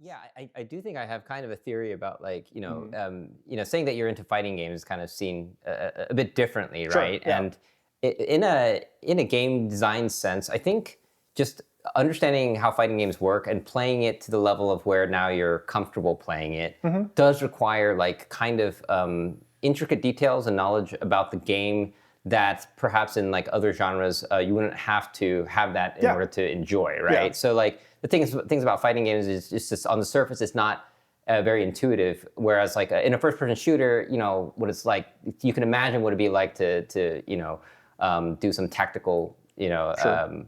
Yeah, I do think I have kind of a theory about like, Mhm. saying that you're into fighting games is kind of seen a bit differently, Sure, right? yeah. And in a game design sense, I think just understanding how fighting games work and playing it to the level of where now you're comfortable playing it Mhm. does require like kind of intricate details and knowledge about the game that perhaps in like other genres you wouldn't have to have that in Yeah. order to enjoy, Yeah. right? So like things about fighting games is just on the surface it's not very intuitive. Whereas like in a first-person shooter, what it's like, you can imagine what it'd be like to do some tactical Sure.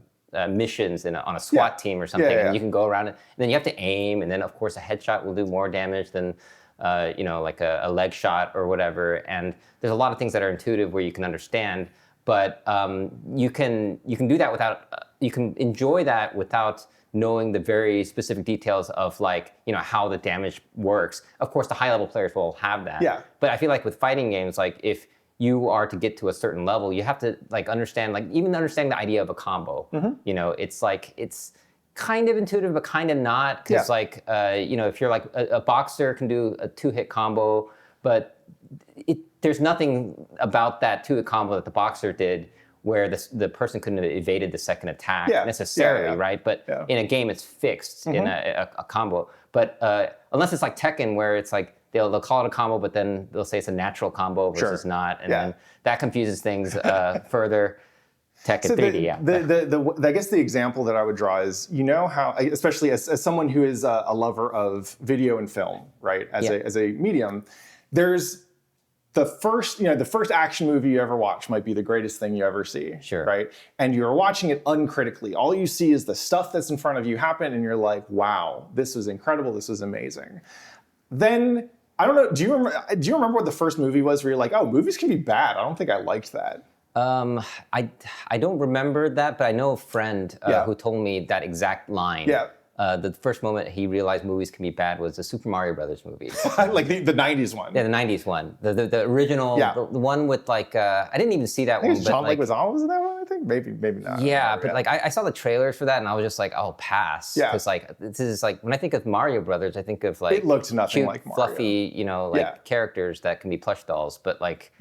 missions on a SWAT team or something, Yeah. and you can go around it. And then you have to aim, and then of course a headshot will do more damage than like a leg shot or whatever. And there's a lot of things that are intuitive where you can understand, but you can do that without you can enjoy that without knowing the very specific details of like how the damage works. Of course, the high level players will have that. Yeah. But I feel like with fighting games, like if you are to get to a certain level, you have to like understand, like even understanding the idea of a combo. It's like it's kind of intuitive, but kind of not, because Yeah. like if you're like a boxer can do a 2-hit combo, but there's nothing about that 2-hit combo that the boxer did where the person couldn't have evaded the second attack necessarily, right? But in a game, it's fixed in a combo. But unless it's like Tekken, where it's like they'll call it a combo, but then they'll say it's a natural combo versus not, and then that confuses things further. Tekken 3D, I guess the example that I would draw is, how, especially as someone who is a lover of video and film, right, as a medium, there's the first action movie you ever watch might be the greatest thing you ever see, right? And you're watching it uncritically. All you see is the stuff that's in front of you happen, and you're like, wow, this was incredible, this was amazing. Then, I don't know, do you remember what the first movie was where you're like, oh, movies can be bad, I don't think I liked that? I don't remember that, but I know a friend who told me that exact line. The first moment he realized movies can be bad was the Super Mario Brothers movie. Like the 90s one. Yeah, the 90s one. The original, the one with like, I didn't even see that I think one. It's John Leguizamo was in that one, I think? Maybe not. Yeah, but like I saw the trailers for that and I was just like, oh, pass. Because like, this is like, when I think of Mario Brothers, I think of like, it looked nothing cute, like Mario. fluffy, characters that can be plush dolls. But like,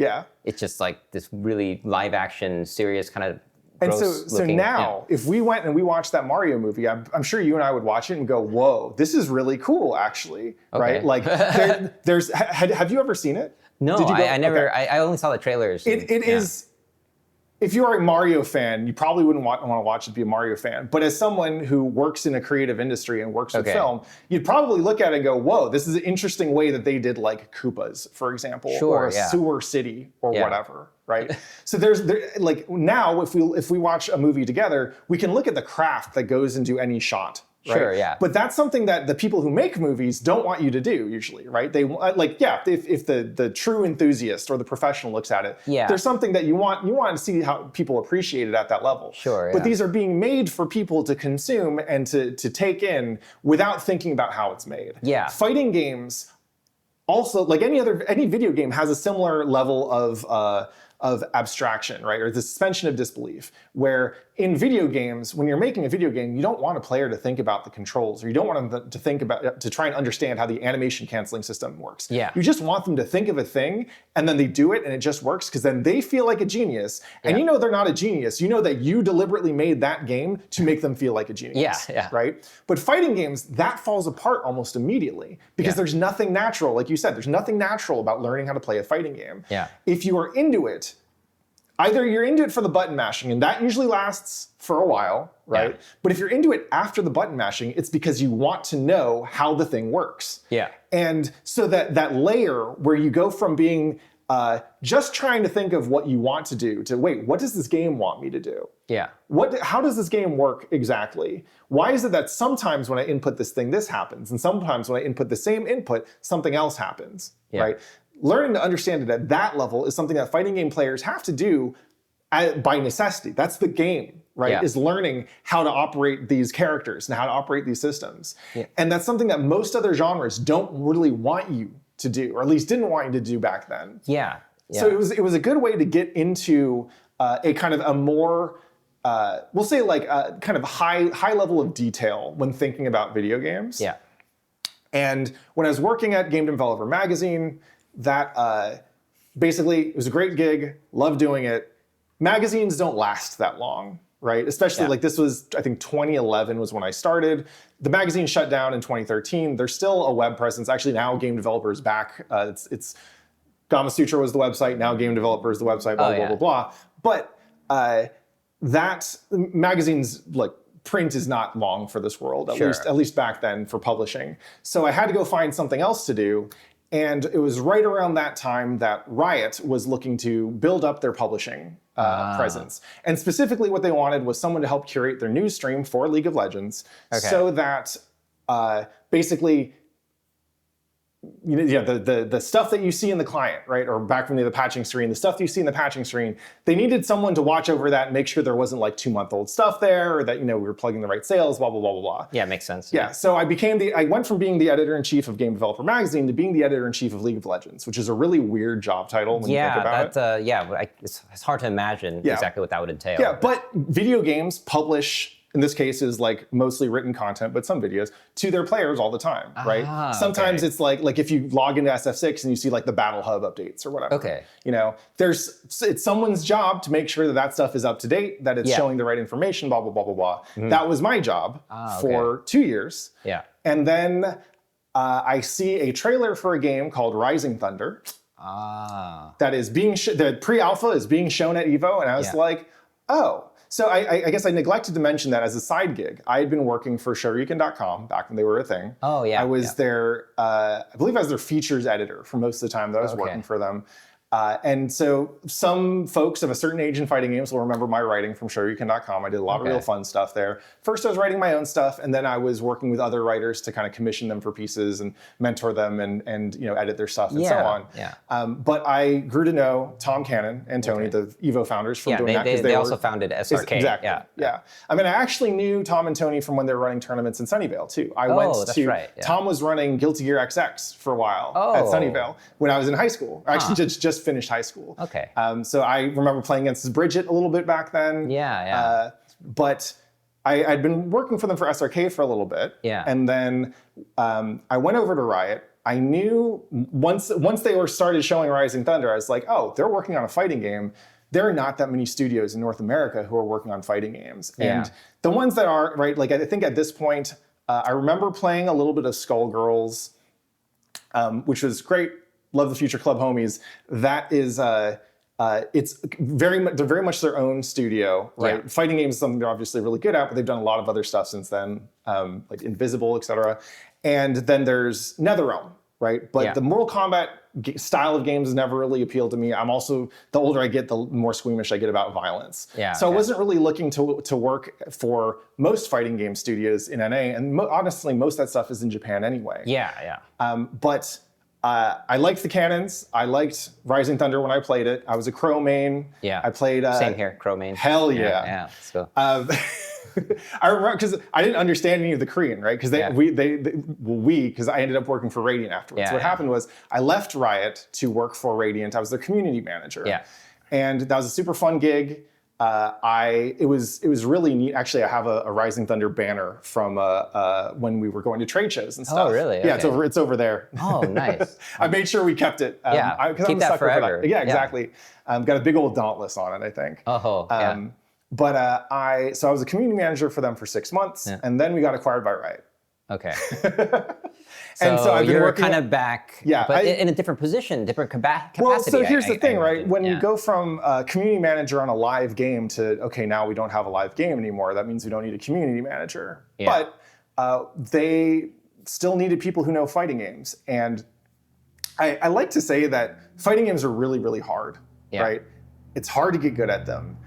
it's just like this really live action, serious kind of And so now, if we went and we watched that Mario movie, I'm sure you and I would watch it and go, "Whoa, this is really cool, actually." Right? Like, have you ever seen it? No, I never. Okay. I only saw the trailers. It is. If you are a Mario fan, you probably wouldn't want to watch it to be a Mario fan. But as someone who works in a creative industry and works with film, you'd probably look at it and go, "Whoa, this is an interesting way that they did like Koopas, for example, or a sewer city or whatever." Right. So like now, if we watch a movie together, we can look at the craft that goes into any shot. Right? Sure, yeah. But that's something that the people who make movies don't want you to do usually, right? They like, if the true enthusiast or the professional looks at it, there's something that you want to see how people appreciate it at that level. Sure, But these are being made for people to consume and to take in without thinking about how it's made. Yeah. Fighting games also, like any video game, has a similar level of abstraction, right? Or the suspension of disbelief, where in video games, when you're making a video game, you don't want a player to think about the controls, or you don't want them to try and understand how the animation canceling system works. Yeah. You just want them to think of a thing, and then they do it, and it just works, because then they feel like a genius, and you know they're not a genius. You know that you deliberately made that game to make them feel like a genius, right? But fighting games, that falls apart almost immediately, because there's nothing natural, like you said, there's nothing natural about learning how to play a fighting game. If you are into it, either you're into it for the button mashing, and that usually lasts for a while, right? But if you're into it after the button mashing, it's because you want to know how the thing works. And so that layer where you go from being just trying to think of what you want to do to, wait, what does this game want me to do? How does this game work exactly? Why is it that sometimes when I input this thing, this happens, and sometimes when I input the same input, something else happens, right? Learning to understand it at that level is something that fighting game players have to do by necessity. That's the game, right? Is learning how to operate these characters and how to operate these systems. And that's something that most other genres don't really want you to do, or at least didn't want you to do back then. So it was a good way to get into a kind of a more, we'll say like a kind of high level of detail when thinking about video games. And when I was working at Game Developer Magazine, that basically it was a great gig, loved doing it. Magazines don't last that long, right? Especially like this was, I think 2011 was when I started. The magazine shut down in 2013. There's still a web presence. Actually now Game Developer is back. It's Gama Sutra was the website, now Game Developer is the website, blah, blah, blah, blah. But that magazine's like print is not long for this world, at least back then for publishing. So I had to go find something else to do. And it was right around that time that Riot was looking to build up their publishing presence. And specifically what they wanted was someone to help curate their news stream for League of Legends so that basically the stuff that you see in the client, right, or back from the patching screen, the stuff that you see in the patching screen, they needed someone to watch over that and make sure there wasn't like 2-month-old stuff there, or that we were plugging the right sales, blah blah blah blah blah. Yeah, makes sense. Yeah, so I went from being the editor-in-chief of Game Developer Magazine to being the editor-in-chief of League of Legends, which is a really weird job title when you think about it. It's hard to imagine exactly what that would entail. Yeah, but video games publish, in this case is like mostly written content, but some videos, to their players all the time, right? Sometimes it's like if you log into SF6 and you see like the Battle Hub updates or whatever. It's someone's job to make sure that that stuff is up to date, that it's showing the right information, blah, blah, blah, blah, blah. That was my job for 2 years. Yeah. And then I see a trailer for a game called Rising Thunder. That is being, the pre-alpha is being shown at EVO, and I was like, oh. So I guess I neglected to mention that as a side gig, I had been working for Shoryuken.com back when they were a thing. Oh, yeah. I was their, I believe I was their features editor for most of the time that I was working for them. And so some folks of a certain age in fighting games will remember my writing from Shoryuken.com. I did a lot of real fun stuff there. First, I was writing my own stuff, and then I was working with other writers to kind of commission them for pieces and mentor them and edit their stuff and so on. Yeah. But I grew to know Tom Cannon and Tony, the EVO founders, from doing that. They also founded SRK. Exactly. Yeah. I mean, I actually knew Tom and Tony from when they were running tournaments in Sunnyvale too. Tom was running Guilty Gear XX for a while at Sunnyvale when I was in high school. I actually just finished high school. Okay. So I remember playing against Bridget a little bit back then. But I'd been working for them for SRK for a little bit. Yeah. And then I went over to Riot. I knew once they started showing Rising Thunder, I was like, oh, they're working on a fighting game. There are not that many studios in North America who are working on fighting games. And the ones that are, right, like I think at this point, I remember playing a little bit of Skullgirls, which was great. Love the Future Club homies. That is, it's they're very much their own studio, right? Yeah. Fighting games is something they're obviously really good at, but they've done a lot of other stuff since then, like Invisible, etc. And then there's NetherRealm, right? But the Mortal Kombat style of games has never really appealed to me. I'm also, the older I get, the more squeamish I get about violence. So I wasn't really looking to work for most fighting game studios in NA, and honestly, most of that stuff is in Japan anyway. But I liked the cannons. I liked Rising Thunder when I played it. I was a Crow main. I played... Same here, Crow main. Hell yeah. Yeah, let's go. I remember, because I didn't understand any of the Korean, right? Because because I ended up working for Radiant afterwards. What happened was I left Riot to work for Radiant. I was their community manager. And that was a super fun gig. It was really neat. Actually, I have a Rising Thunder banner from when we were going to trade shows and stuff. Oh, really? Yeah, it's over there. Oh, nice. I made sure we kept it. Keep that forever. Yeah, exactly. Got a big old dauntless on it, I think. But so I was a community manager for them for 6 months, and then we got acquired by Riot. Okay. And so I've been you're kind of back, but in a different position, different capacity. Well, so here's the thing, right? When you go from community manager on a live game to, okay, now we don't have a live game anymore, that means we don't need a community manager. But they still needed people who know fighting games. And I like to say that fighting games are really, really hard, right? It's hard to get good at them.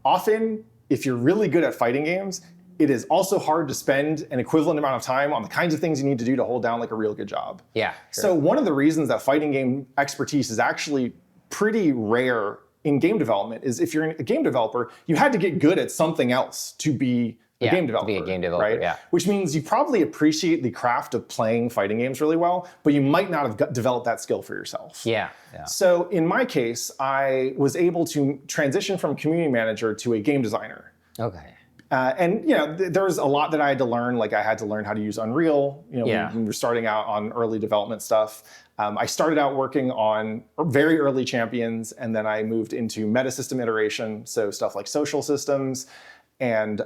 Often, if you're really good at fighting games, it is also hard to spend an equivalent amount of time on the kinds of things you need to do to hold down like a real good job. So one of the reasons that fighting game expertise is actually pretty rare in game development is if you're a game developer, you had to get good at something else to be a game developer. To be a game developer, right? Which means you probably appreciate the craft of playing fighting games really well, but you might not have developed that skill for yourself. So in my case, I was able to transition from community manager to a game designer. And there was a lot that I had to learn. Like I had to learn how to use Unreal. We were starting out on early development stuff. I started out working on very early champions, and then I moved into meta system iteration. So stuff like social systems and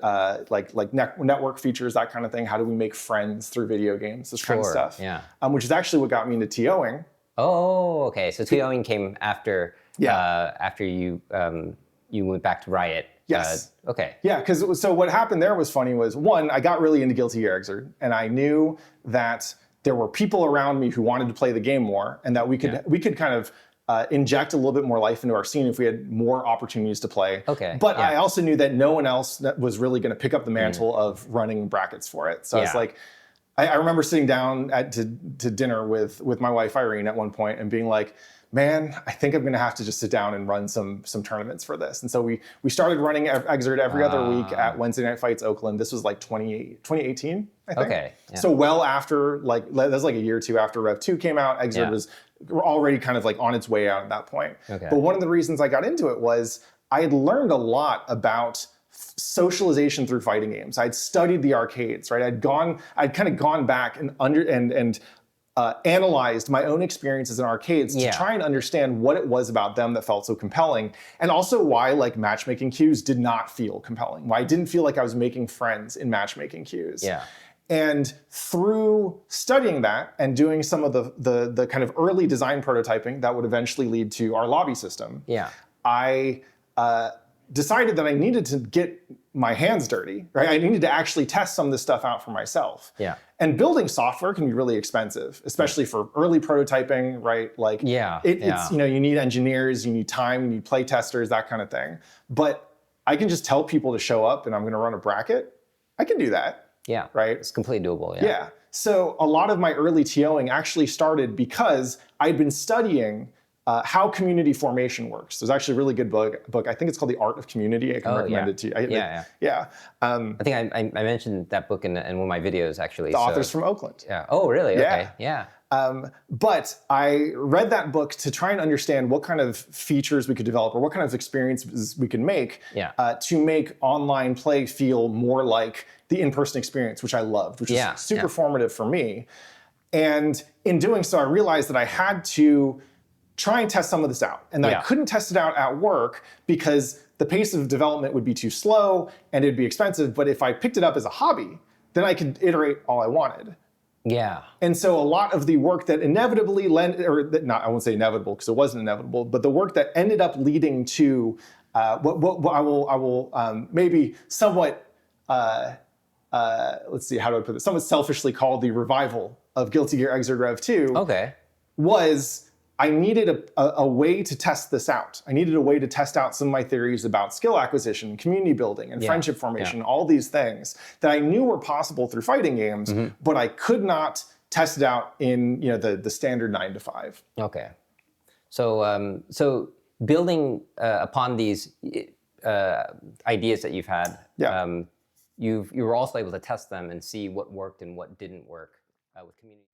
like network features, that kind of thing. How do we make friends through video games? This kind of stuff. Yeah. Which is actually what got me into TOing. Oh, okay. So TOing came after after you went back to Riot. Yes. Okay. Yeah, because so what happened there was funny was, one, I got really into Guilty Gear Xrd, and I knew that there were people around me who wanted to play the game more, and that we could kind of inject a little bit more life into our scene if we had more opportunities to play. Okay. But I also knew that no one else was really going to pick up the mantle of running brackets for it. So I was like, I remember sitting down to dinner with my wife Irene at one point and being like, man, I think I'm going to have to just sit down and run some tournaments for this. And so we started running Xrd every other week at Wednesday Night Fights Oakland. This was like 2018, I think. Okay. Yeah. So well after, that was like a year or two after Rev 2 came out. Xrd was already kind of like on its way out at that point. Okay. But one of the reasons I got into it was I had learned a lot about socialization through fighting games. I'd studied the arcades, right? I'd kind of gone back and analyzed my own experiences in arcades to try and understand what it was about them that felt so compelling, and also why like matchmaking queues did not feel compelling, why I didn't feel like I was making friends in matchmaking queues. Yeah. And through studying that and doing some of the kind of early design prototyping that would eventually lead to our lobby system, I decided that I needed to get my hands dirty, right? I needed to actually test some of this stuff out for myself. Yeah. And building software can be really expensive, especially for early prototyping, right? Like, it's you need engineers, you need time, you need play testers, that kind of thing. But I can just tell people to show up and I'm going to run a bracket. I can do that. Yeah. Right? It's completely doable. Yeah. So a lot of my early TOing actually started because I'd been studying how community formation works. There's actually a really good book. I think it's called The Art of Community. I can recommend it to you. I think I mentioned that book in one of my videos, actually. The author's from Oakland. Yeah. Oh, really? Okay. Yeah. But I read that book to try and understand what kind of features we could develop or what kind of experiences we could make to make online play feel more like the in-person experience, which I loved, which is super formative for me. And in doing so, I realized that I had to try and test some of this out. And that I couldn't test it out at work because the pace of development would be too slow and it'd be expensive. But if I picked it up as a hobby, then I could iterate all I wanted. Yeah. And so a lot of the work that inevitably I won't say inevitable because it wasn't inevitable, but the work that ended up leading to what I will maybe somewhat, let's see, how do I put this? Somewhat selfishly call the revival of Guilty Gear Xrd Rev 2 was I needed a way to test this out. I needed a way to test out some of my theories about skill acquisition, community building, and friendship formation, all these things that I knew were possible through fighting games, but I could not test it out in the standard 9 to 5. Okay. So so building upon these ideas that you've had, you were also able to test them and see what worked and what didn't work with community.